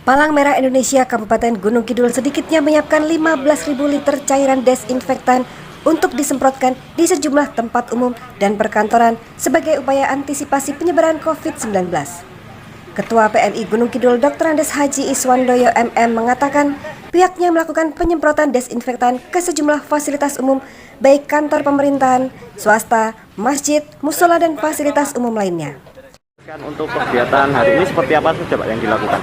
Palang Merah Indonesia Kabupaten Gunung Kidul sedikitnya menyiapkan 15.000 liter cairan desinfektan untuk disemprotkan di sejumlah tempat umum dan perkantoran sebagai upaya antisipasi penyebaran COVID-19. Ketua PMI Gunung Kidul Dr. Andes Haji Iswandoyo MM mengatakan pihaknya melakukan penyemprotan desinfektan ke sejumlah fasilitas umum baik kantor pemerintahan, swasta, masjid, musola dan fasilitas umum lainnya. Untuk kegiatan hari ini seperti apa saja Pak yang dilakukan?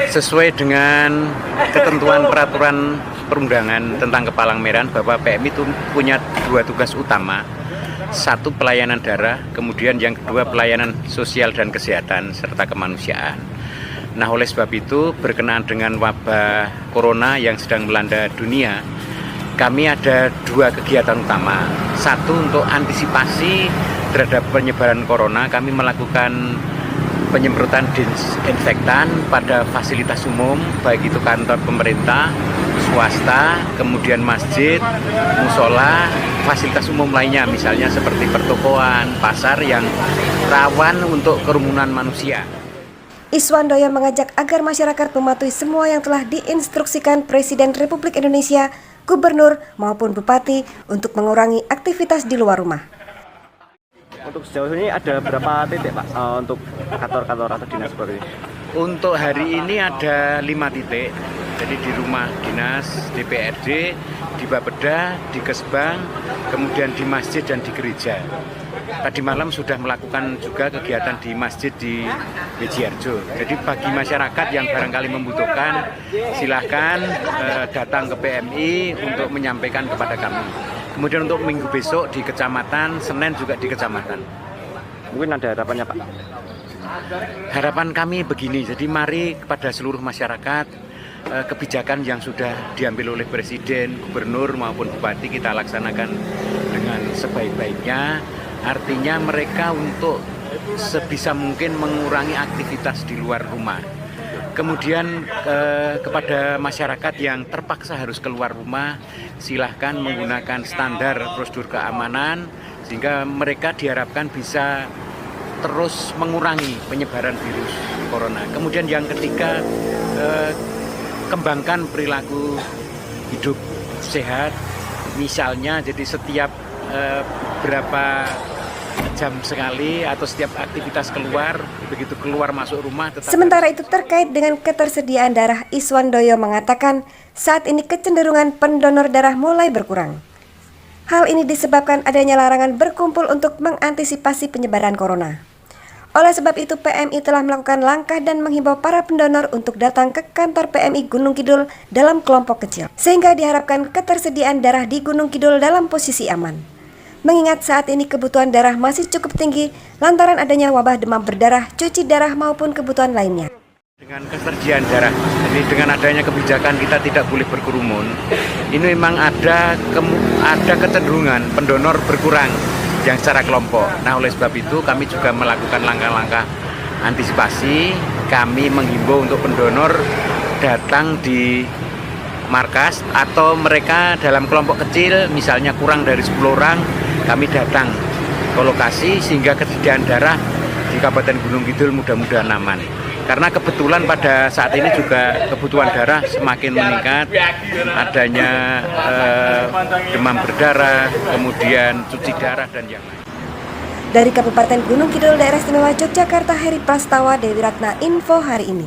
Sesuai dengan ketentuan peraturan perundangan tentang Kepalang Merahan, Bapak PMI itu punya dua tugas utama. Satu, pelayanan darah, kemudian yang kedua pelayanan sosial dan kesehatan serta kemanusiaan. Nah, oleh sebab itu berkenaan dengan wabah corona yang sedang melanda dunia, kami ada dua kegiatan utama. Satu, untuk antisipasi terhadap penyebaran corona, kami melakukan penyemprotan disinfektan pada fasilitas umum, baik itu kantor pemerintah, swasta, kemudian masjid, musola, fasilitas umum lainnya, misalnya seperti pertokoan, pasar yang rawan untuk kerumunan manusia. Iswandoyo mengajak agar masyarakat mematuhi semua yang telah diinstruksikan Presiden Republik Indonesia, Gubernur maupun Bupati untuk mengurangi aktivitas di luar rumah. Untuk sejauh ini ada berapa titik Pak untuk kantor-kantor atau dinas seperti ini? Untuk hari ini ada 5 titik, jadi di rumah dinas, DPRD, di Bapeda, di Kesbang, kemudian di masjid dan di gereja. Tadi malam sudah melakukan juga kegiatan di masjid di Wijiarjo. Jadi bagi masyarakat yang barangkali membutuhkan, silahkan datang ke PMI untuk menyampaikan kepada kami. Kemudian untuk minggu besok di kecamatan, Senin juga di kecamatan. Mungkin ada harapannya Pak? Harapan kami begini, jadi mari kepada seluruh masyarakat, kebijakan yang sudah diambil oleh Presiden, Gubernur maupun Bupati kita laksanakan dengan sebaik-baiknya. Artinya mereka untuk sebisa mungkin mengurangi aktivitas di luar rumah. Kemudian kepada masyarakat yang terpaksa harus keluar rumah, silahkan menggunakan standar prosedur keamanan sehingga mereka diharapkan bisa terus mengurangi penyebaran virus corona. Kemudian yang ketiga, kembangkan perilaku hidup sehat, misalnya jadi setiap berapa jam sekali atau setiap aktivitas keluar, begitu keluar masuk rumah. Sementara itu terkait dengan ketersediaan darah, Iswandoyo mengatakan saat ini kecenderungan pendonor darah mulai berkurang. Hal ini disebabkan adanya larangan berkumpul untuk mengantisipasi penyebaran corona. Oleh sebab itu PMI telah melakukan langkah dan menghimbau para pendonor untuk datang ke kantor PMI Gunung Kidul dalam kelompok kecil, sehingga diharapkan ketersediaan darah di Gunung Kidul dalam posisi aman. Mengingat saat ini kebutuhan darah masih cukup tinggi lantaran adanya wabah demam berdarah, cuci darah maupun kebutuhan lainnya. Dengan ketersediaan darah, jadi dengan adanya kebijakan kita tidak boleh berkerumun, ini memang ada kecenderungan pendonor berkurang yang secara kelompok. Nah, oleh sebab itu kami juga melakukan langkah-langkah antisipasi. Kami menghimbau untuk pendonor datang di markas atau mereka dalam kelompok kecil, misalnya kurang dari 10 orang, kami datang ke lokasi sehingga ketersediaan darah di Kabupaten Gunung Kidul mudah-mudahan aman. Karena kebetulan pada saat ini juga kebutuhan darah semakin meningkat, adanya demam berdarah, kemudian cuci darah dan yang lain. Dari Kabupaten Gunung Kidul, Daerah Istimewa Yogyakarta, Heri Prastawa, Dewi Ratna, Info hari ini.